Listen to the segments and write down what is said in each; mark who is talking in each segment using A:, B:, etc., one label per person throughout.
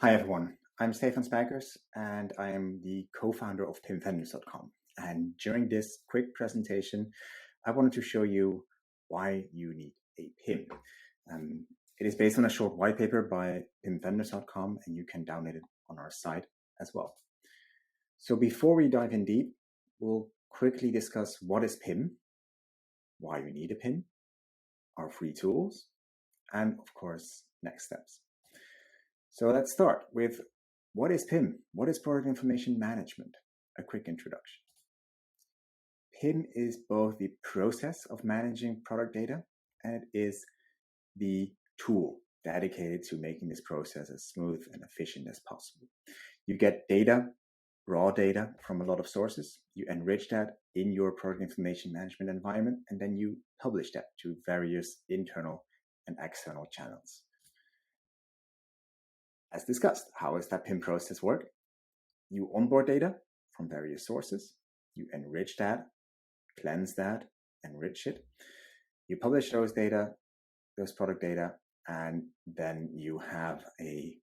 A: Hi everyone, I'm Stefan Spijkers and I am the co-founder of Pinpenders.com. And during this quick presentation, I wanted to show you why you need a PIM. It is based on a short white paper by Pinpenders.com and you can download it on our site as well. So before we dive in deep, we'll quickly discuss what is PIM, why you need a PIM, our free tools, and of course, next steps. So let's start with what is PIM? What is Product Information Management? A quick introduction. PIM is both the process of managing product data and it is the tool dedicated to making this process as smooth and efficient as possible. You get data, raw data from a lot of sources. You enrich that in your product information management environment, and then you publish that to various internal and external channels. As discussed, how does that PIM process work? You onboard data from various sources, you enrich that, cleanse that, enrich it. You publish those data, those product data, and then you have a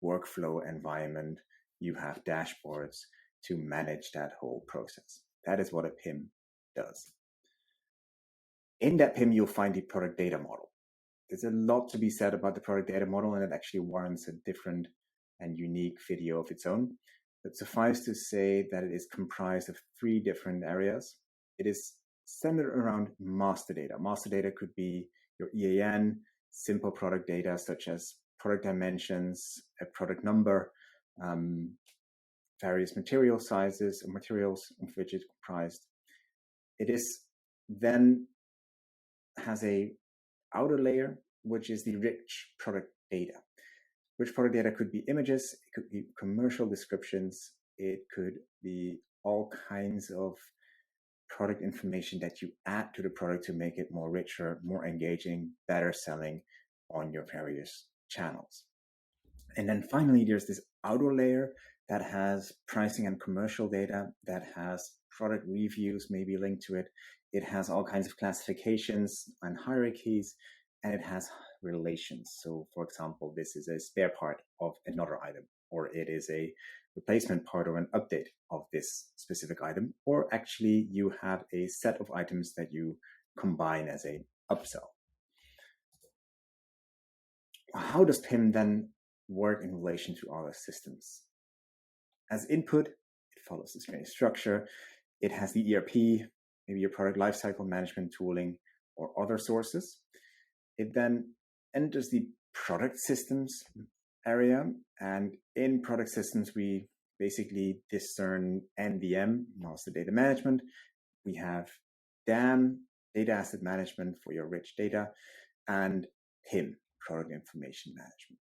A: workflow environment, you have dashboards to manage that whole process. That is what a PIM does. In that PIM, you'll find the product data model. There's a lot to be said about the product data model, and it actually warrants a different and unique video of its own. But suffice to say that it is comprised of 3 different areas. It is centered around master data. Master data could be your EAN, simple product data such as product dimensions, a product number, various material sizes or materials of which it's comprised. It is then has a outer layer, which is the rich product data. Rich product data could be images, it could be commercial descriptions, it could be all kinds of product information that you add to the product to make it more richer, more engaging, better selling on your various channels. And then finally, there's this outer layer that has pricing and commercial data, that has product reviews maybe linked to it. It has all kinds of classifications and hierarchies, and it has relations. So for example, this is a spare part of another item, or it is a replacement part or an update of this specific item, or actually you have a set of items that you combine as an upsell. How does PIM then work in relation to other systems? As input, it follows the same structure. It has the ERP, maybe your product lifecycle management tooling or other sources. It then enters the product systems area, and in product systems, we basically discern NDM, master data management. We have DAM, data asset management for your rich data, and PIM, product information management.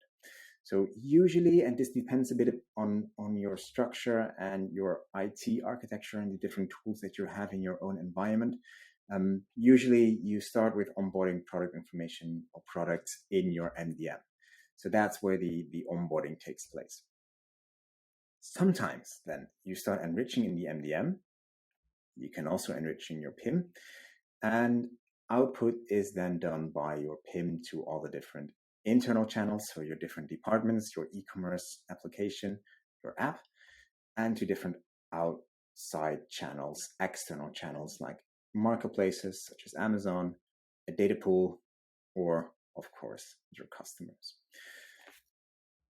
A: So usually, and this depends a bit on your structure and your IT architecture and the different tools that you have in your own environment, usually you start with onboarding product information or products in your MDM. So that's where the onboarding takes place. Sometimes then you start enriching in the MDM. You can also enrich in your PIM, and output is then done by your PIM to all the different internal channels, so your different departments, your e-commerce application, your app, and to different outside channels, external channels like marketplaces such as Amazon, a data pool, or of course your customers.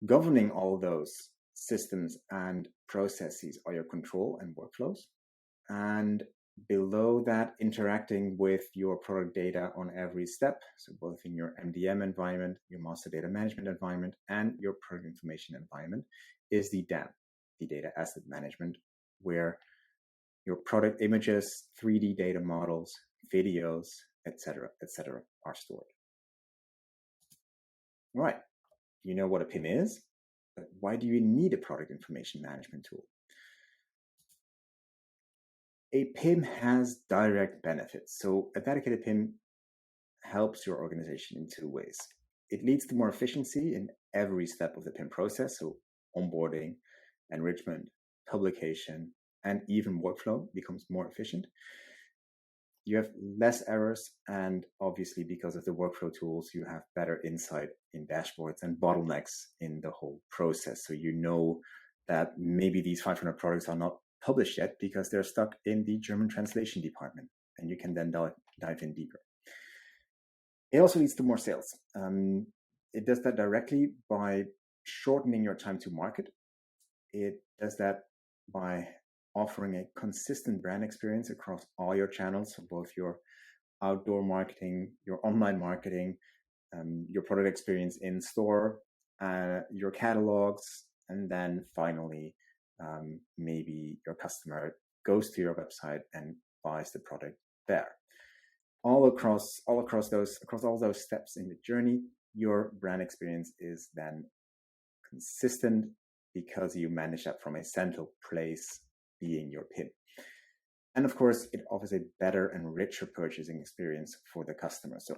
A: Governing all those systems and processes are your control and workflows, and below that, interacting with your product data on every step, so both in your MDM environment, your master data management environment, and your product information environment, is the DAM, the data asset management, where your product images, 3D data models, videos, etc., are stored. All right, you know what a PIM is, but why do you need a product information management tool? A PIM has direct benefits. So a dedicated PIM helps your organization in 2 ways. It leads to more efficiency in every step of the PIM process, so onboarding, enrichment, publication, and even workflow becomes more efficient. You have less errors, and obviously because of the workflow tools, you have better insight in dashboards and bottlenecks in the whole process. So you know that maybe these 500 products are not published yet because they're stuck in the German translation department, and you can then dive in deeper. It also leads to more sales. It does that directly by shortening your time to market. It does that by offering a consistent brand experience across all your channels, so both your outdoor marketing, your online marketing, your product experience in store, your catalogs, and then finally, maybe your customer goes to your website and buys the product there. All across all those steps in the journey, your brand experience is then consistent because you manage that from a central place, being your PIM. And of course, it offers a better and richer purchasing experience for the customer. So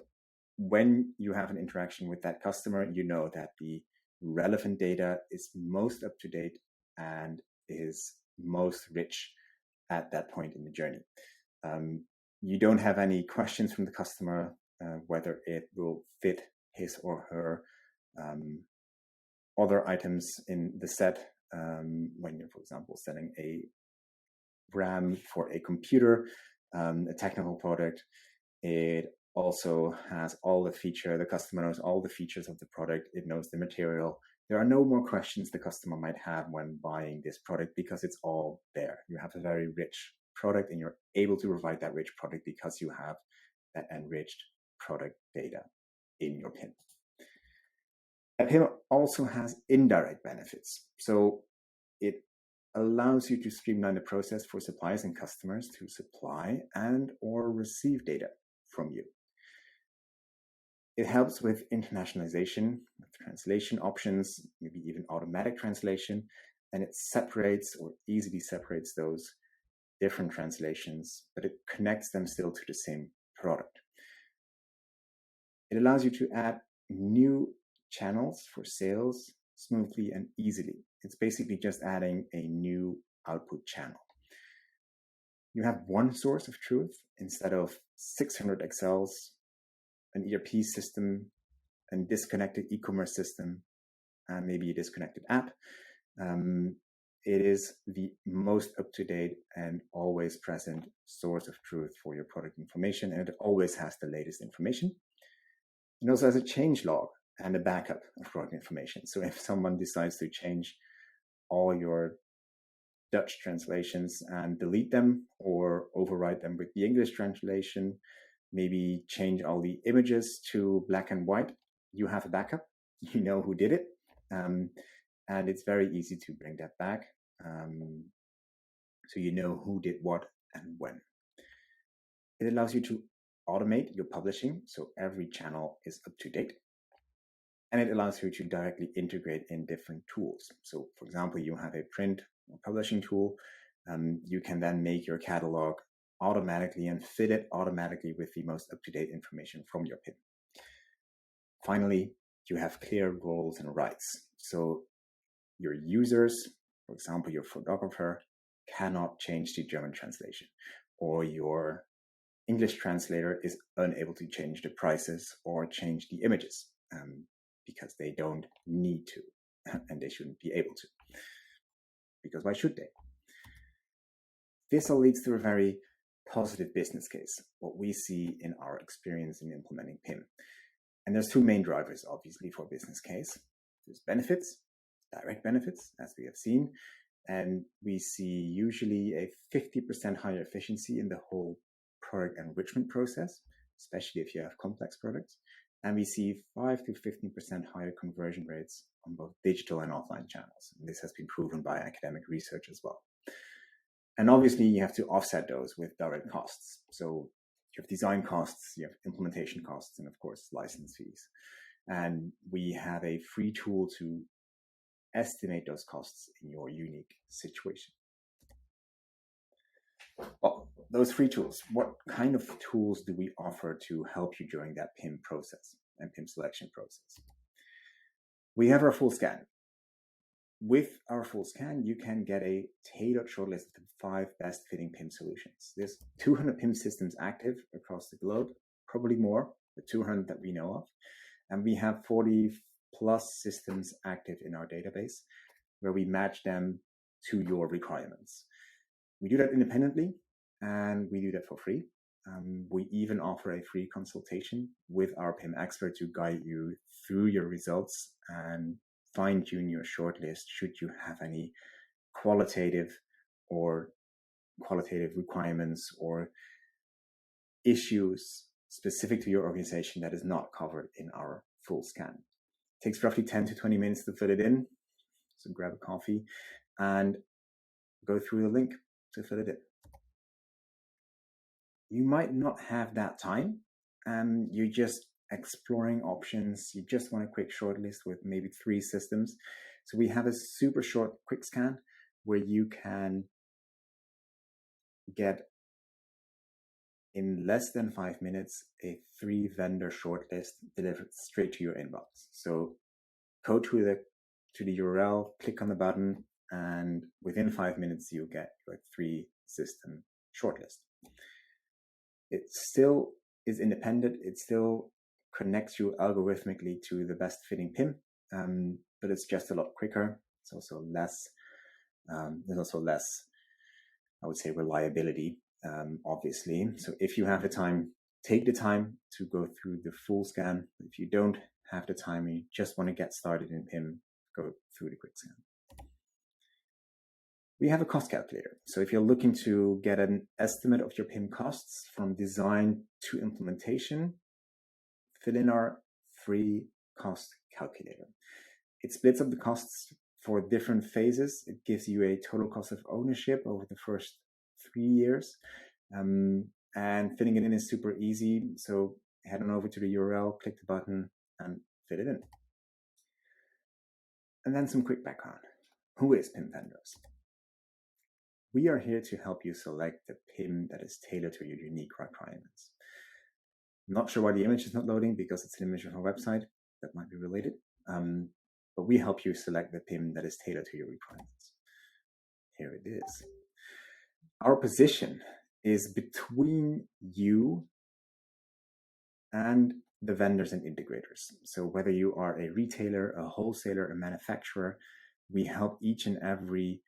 A: when you have an interaction with that customer, you know that the relevant data is most up to date and is most rich at that point in the journey. You don't have any questions from the customer whether it will fit his or her other items in the set when you're, for example, selling a RAM for a computer, a technical product. It also has all the feature. The customer knows all the features of the product. It knows the material. There are no more questions the customer might have when buying this product because it's all there. You have a very rich product and you're able to provide that rich product because you have that enriched product data in your PIM. A PIM also has indirect benefits. So it allows you to streamline the process for suppliers and customers to supply and or receive data from you. It helps with internationalization, with translation options, maybe even automatic translation, and it separates or easily separates those different translations, but it connects them still to the same product. It allows you to add new channels for sales smoothly and easily. It's basically just adding a new output channel. You have one source of truth instead of 600 Excels, an ERP system, a disconnected e-commerce system, and maybe a disconnected app. It is the most up-to-date and always present source of truth for your product information, and it always has the latest information. It also has a change log and a backup of product information. So if someone decides to change all your Dutch translations and delete them or override them with the English translation, maybe change all the images to black and white, you have a backup, you know who did it, and it's very easy to bring that back. So you know who did what and when. It allows you to automate your publishing, so every channel is up to date. And it allows you to directly integrate in different tools. So for example, you have a print or publishing tool. You can then make your catalog automatically and fit it automatically with the most up-to-date information from your PIM. Finally, you have clear roles and rights. So your users, for example, your photographer, cannot change the German translation, or your English translator is unable to change the prices or change the images because they don't need to, and they shouldn't be able to, because why should they? This all leads to a very positive business case, what we see in our experience in implementing PIM. And there's two main drivers, obviously, for a business case. There's benefits, direct benefits, as we have seen, and we see usually a 50% higher efficiency in the whole product enrichment process, especially if you have complex products. And we see 5 to 15% higher conversion rates on both digital and offline channels. And this has been proven by academic research as well. And obviously, you have to offset those with direct costs. So you have design costs, you have implementation costs, and of course, license fees. And we have a free tool to estimate those costs in your unique situation. Well, those free tools, what kind of tools do we offer to help you during that PIM process and PIM selection process? We have our full scan. With our full scan, you can get a tailored shortlist of the 5 best fitting PIM solutions. There's 200 PIM systems active across the globe, probably more, the 200 that we know of. And we have 40 plus systems active in our database where we match them to your requirements. We do that independently and we do that for free. We even offer a free consultation with our PIM expert to guide you through your results and fine-tune your shortlist should you have any qualitative requirements or issues specific to your organization that is not covered in our full scan. It takes roughly 10 to 20 minutes to fill it in, so grab a coffee and go through the link to fill it in. You might not have that time and you're just exploring options. You just want a quick shortlist with maybe 3 systems. So we have a super short quick scan where you can get in less than 5 minutes a 3 vendor shortlist delivered straight to your inbox. So go to the URL, click on the button, and within 5 minutes you get your 3 system shortlist. It still is independent. It still connects you algorithmically to the best fitting PIM, but it's just a lot quicker. It's also less, there's also less, I would say, reliability, obviously. So if you have the time, take the time to go through the full scan. If you don't have the time, you just want to get started in PIM, go through the quick scan. We have a cost calculator. So if you're looking to get an estimate of your PIM costs from design to implementation, fill in our free cost calculator. It splits up the costs for different phases. It gives you a total cost of ownership over the first 3 years. And filling it in is super easy. So head on over to the URL, click the button, and fill it in. And then some quick background. Who is Pinpenders? We are here to help you select the PIM that is tailored to your unique requirements. I'm not sure why the image is not loading because it's an image of our website. That might be related. But we help you select the PIM that is tailored to your requirements. Here it is. Our position is between you and the vendors and integrators. So whether you are a retailer, a wholesaler, a manufacturer, we help each and every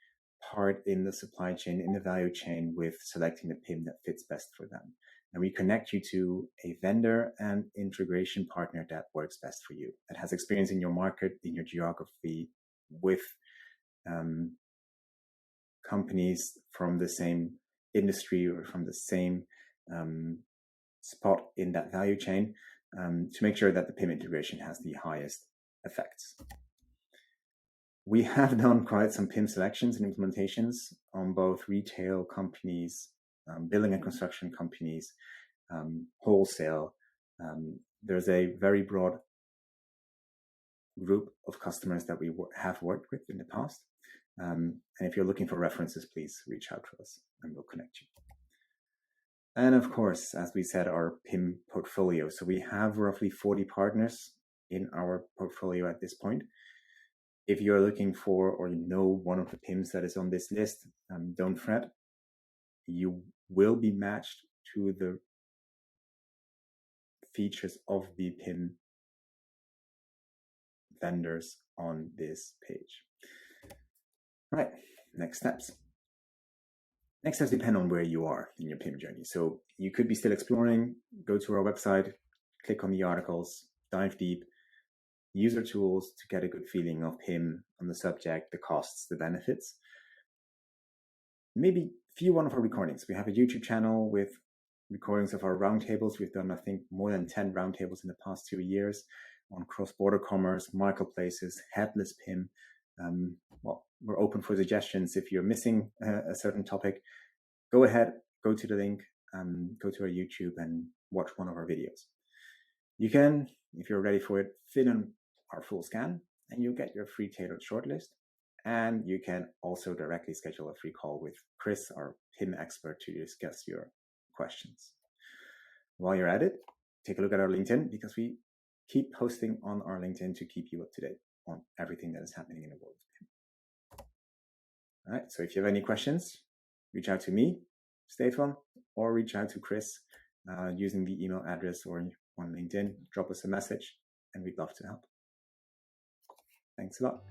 A: part in the supply chain, in the value chain, with selecting the PIM that fits best for them. And we connect you to a vendor and integration partner that works best for you, that has experience in your market, in your geography, with companies from the same industry or from the same spot in that value chain, to make sure that the PIM integration has the highest effects. We have done quite some PIM selections and implementations on both retail companies, building and construction companies, wholesale. There's a very broad group of customers that we have worked with in the past. And if you're looking for references, please reach out to us and we'll connect you. And of course, as we said, our PIM portfolio. So we have roughly 40 partners in our portfolio at this point. If you're looking for or you know one of the PIMs that is on this list, don't fret. You will be matched to the features of the PIM vendors on this page. Right, next steps. Next steps depend on where you are in your PIM journey. So you could be still exploring, go to our website, click on the articles, dive deep, use our tools to get a good feeling of PIM on the subject, the costs, the benefits. Maybe view one of our recordings. We have a YouTube channel with recordings of our roundtables. We've done, I think, more than 10 roundtables in the past 2 years on cross-border commerce, marketplaces, headless PIM. Well, we're open for suggestions. If you're missing a certain topic, go ahead, go to the link, go to our YouTube and watch one of our videos. You can, if you're ready for it, fill in our full scan and you'll get your free tailored shortlist. And you can also directly schedule a free call with Chris, our PIM expert, to discuss your questions. While you're at it, take a look at our LinkedIn because we keep posting on our LinkedIn to keep you up to date on everything that is happening in the world of PIM. All right, so if you have any questions, reach out to me, Stefan, or reach out to Chris using the email address or on LinkedIn. Drop us a message, and we'd love to help. Thanks a lot.